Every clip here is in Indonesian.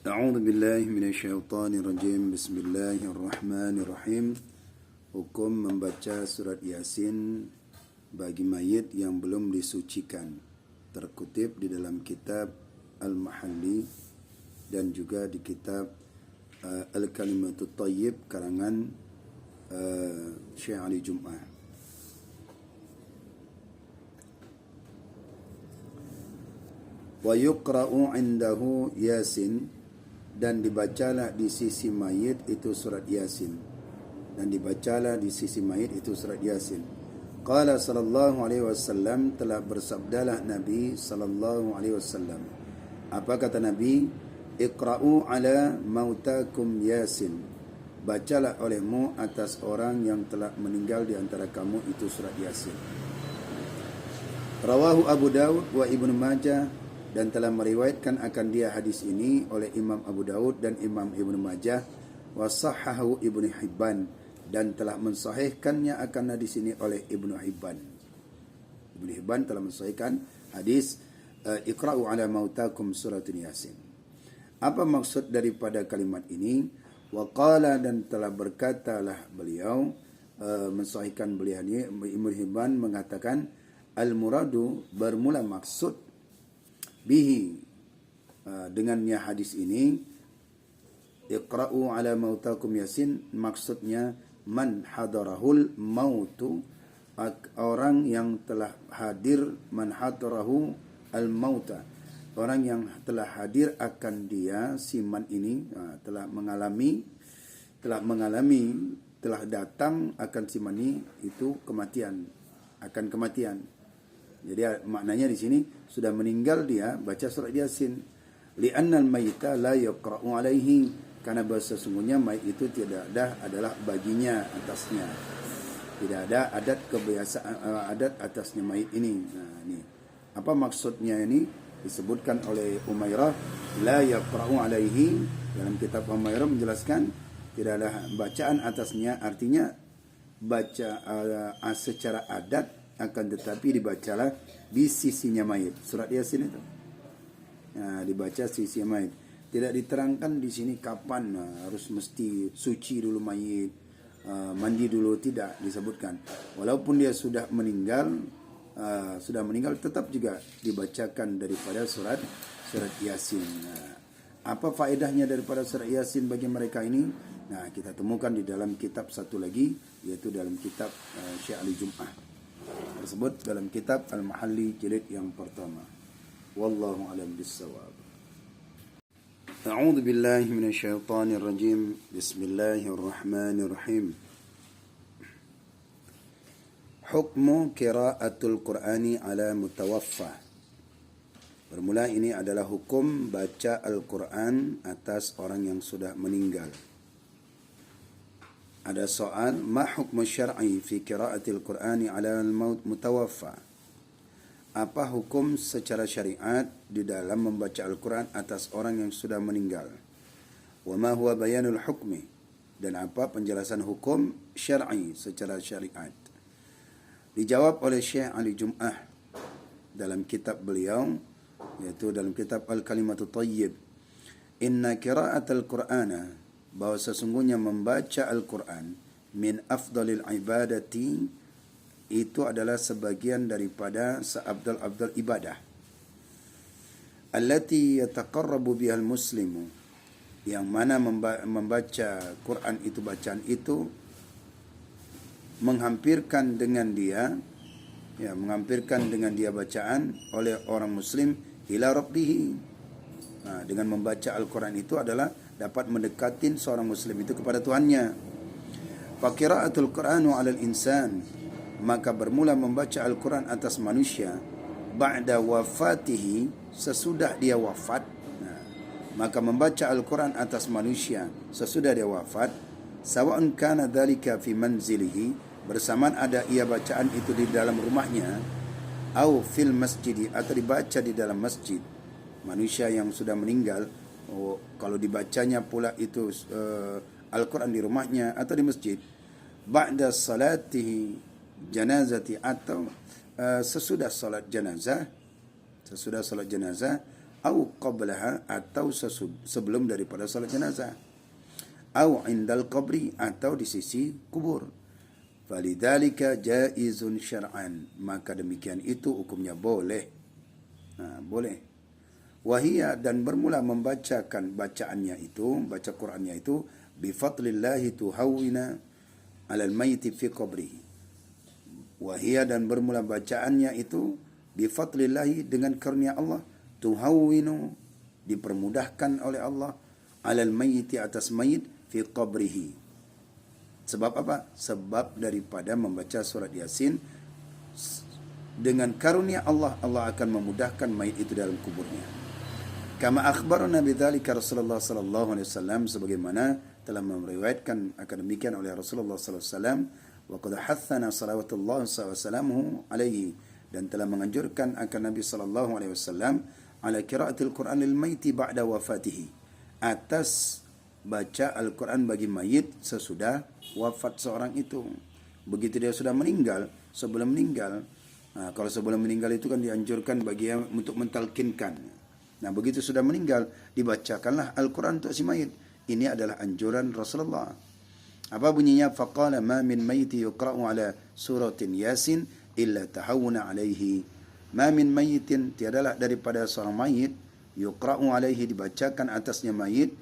A'udzu billahi minasyaitonir rajim. Bismillahirrahmanirrahim. Hukum membaca surat Yasin bagi mayit yang belum disucikan. Terkutip di dalam kitab Al-Mahalli dan juga di kitab Al-Kalimatut Thayyib karangan Syekh Ali Jum'ah. Wa yuqra'u 'indahu Yasin, dan dibacalah di sisi mayit itu surat Yasin. Dan dibacalah di sisi mayit itu surat Yasin. Qala sallallahu alaihi wasallam, telah bersabdalah Nabi sallallahu alaihi wasallam. Apa kata Nabi? Iqra'u ala mautakum Yasin. Bacalah olehmu atas orang yang telah meninggal di antara kamu itu surat Yasin. Rawahu Abu Daud wa Ibnu Majah, dan telah meriwayatkan akan dia hadis ini oleh Imam Abu Daud dan Imam Ibnu Majah, wa sahhahu Ibnu Hibban, dan telah mensahihkannya akan hadis ini oleh Ibnu Hibban. Ibnu Hibban telah mensahihkan hadis Iqra'u ala mautakum surat Yasin. Apa maksud daripada kalimat ini? Wa qala, dan telah berkatalah beliau mensahihkan beliau ini, Ibnu Hibban mengatakan al-muradu, bermula maksud bihi dengannya hadis ini, Iqra'u ala mautakum Yasin, maksudnya man hadarahul mautu, orang yang telah hadir, man hadarahu al mauta, orang yang telah hadir akan dia si man ini, telah datang akan si man ini itu kematian, akan kematian. Jadi maknanya di sini sudah meninggal dia, baca surat Yasin. Li'anna al-mayyita la yaqra'u alaihi, karena sesungguhnya mayit itu tidak ada adalah baginya, atasnya. Tidak ada adat kebiasaan adat atasnya mayit ini. Nah, ini. Apa maksudnya ini? Disebutkan oleh Umairah, la yaqra'u alaihi, dalam kitab Umairah menjelaskan tidak ada bacaan atasnya, artinya baca secara adat, akan tetapi dibacalah di sisinya mayit. Surat Yasin itu dibaca sisi mayit. Tidak diterangkan di sini kapan harus mesti suci dulu mayit, mandi dulu, tidak disebutkan. Walaupun dia sudah meninggal tetap juga dibacakan daripada surat Yasin. Apa faedahnya daripada surat Yasin bagi mereka ini? Nah, kita temukan di dalam kitab satu lagi, yaitu dalam kitab Syekh Ali Jum'ah. Tersebut dalam kitab Al-Mahalli jilid yang pertama. Wallahu a'lam bissawab. A'udzu billahi minasyaitonir rajim. Bismillahirrahmanirrahim. Hukmu qiraatul Qur'ani ala mutawaffa. Bermula ini adalah hukum baca Al-Quran atas orang yang sudah meninggal. Ada soal, ma hukmu syar'i fi qiraatil Qur'ani ala al-mutawaffa? Apa hukum secara syariat di dalam membaca Al-Quran atas orang yang sudah meninggal? Wa ma huwa bayanul hukmi? Dan apa penjelasan hukum syar'i secara syariat? Dijawab oleh Syekh Ali Jum'ah dalam kitab beliau, yaitu dalam kitab Al-Kalimatut Thayyib. Inna qiraatal Qur'ana, bahwa sesungguhnya membaca Al-Quran, min afdalil ibadati, itu adalah sebagian daripada seabdal-abdal ibadah. Allati yataqarrabu bihal muslimu, yang mana membaca Quran itu, bacaan itu menghampirkan dengan dia bacaan oleh orang muslim ila rabbihi. Dengan membaca Al-Quran itu adalah dapat mendekatin seorang muslim itu kepada Tuhannya. Fa qiraatul Qur'anu 'alal insan, maka bermula membaca Al-Quran atas manusia ba'da wafatihi, sesudah dia wafat. Maka membaca Al-Quran atas manusia sesudah dia wafat, sawa'un kana dzalika fi manzilihi, bersamaan ada ia bacaan itu di dalam rumahnya, au fil masjid, atau dibaca di dalam masjid. Manusia yang sudah meninggal, kalau dibacanya pula itu Al-Quran di rumahnya atau di masjid, ba'da salatihi janazati, atau sesudah salat jenazah, au qablaha, atau sebelum daripada salat jenazah, au indal qabri, atau di sisi kubur. Falidzalika jaizun syar'an, maka demikian itu hukumnya boleh. Boleh. Wahia, dan bermula membacakan bacaannya itu, baca Qur'annya itu, bifadlillahi tuhawwina alal mayyiti fi qabrihi. Wahia, dan bermula bacaannya itu, bifadlillahi, dengan karunia Allah, tuhawwinu, dipermudahkan oleh Allah, alal mayyiti, atas mayit, fi qabrihi. Sebab apa? Sebab daripada membaca surat Yasin, dengan karunia Allah, Allah akan memudahkan mayit itu dalam kuburnya. Kama akhbarana bidzalika Rasulullah sallallahu alaihi wasallam, sebagaimana telah meriwayatkan akan demikian oleh Rasulullah sallallahu alaihi wasallam, wa qad hathana salawatullah wassalamuhu alaihi, dan telah menganjurkan akan Nabi sallallahu alaihi wasallam ala qiraatil Qur'an lil maiti ba'da wafatihi, atas baca Al-Quran bagi mayit sesudah wafat seorang itu. Begitu dia sudah meninggal, sebelum meninggal, kalau sebelum meninggal itu kan dianjurkan bagi dia untuk mentalkinkan. Nah, begitu sudah meninggal, dibacakanlah Al-Quran untuk si mayit. Ini adalah anjuran Rasulullah. Apa bunyinya? Faqala ma min mayyiti yuqra'u ala suratin Yasin illa tahawuna alaihi. Ma min mayyitin, tiadalah daripada seorang mayit, yuqra'u alaihi, dibacakan atasnya mayit,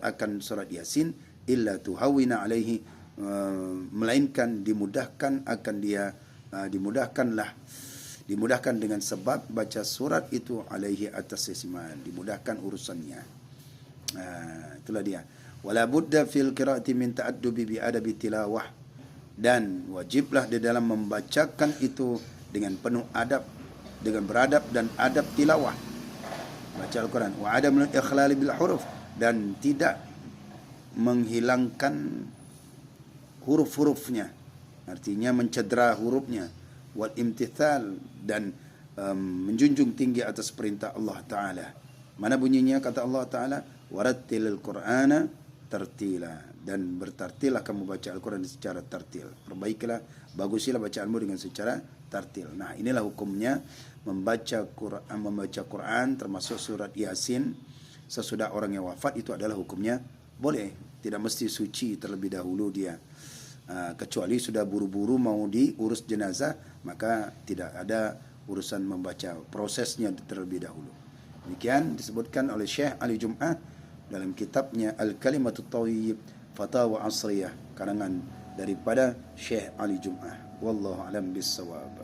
akan surat Yasin, illa tuhawina alaihi, melainkan dimudahkan akan dia, dimudahkan dengan sebab baca surat itu alaihi, atas sesiman, dimudahkan urusannya. Itulah dia. Wala budda fil qiraati min ta'addubi bi adabi tilawah, dan wajiblah di dalam membacakan itu dengan penuh adab, dengan beradab dan adab tilawah, baca Al-Quran. Wa adam al-ikhlal bil huruf, dan tidak menghilangkan huruf-hurufnya, artinya mencedera hurufnya. Wal imtithal, dan menjunjung tinggi atas perintah Allah Ta'ala. Mana bunyinya? Kata Allah Ta'ala, warattilil Qur'ana tartila, dan bertartilah kamu baca Al-Quran secara tartil. Perbaikilah, bagusilah bacaanmu dengan secara tartil. Nah, inilah hukumnya membaca Quran termasuk surat Yasin sesudah orang yang wafat, itu adalah hukumnya boleh. Tidak mesti suci terlebih dahulu dia. Kecuali sudah buru-buru mau diurus jenazah, maka tidak ada urusan membaca, prosesnya terlebih dahulu. Demikian disebutkan oleh Syekh Ali Jum'ah dalam kitabnya Al-Kalimatut Thayyib Fatawa Asriyah, karangan daripada Syekh Ali Jum'ah. Wallahu a'lam bissawab.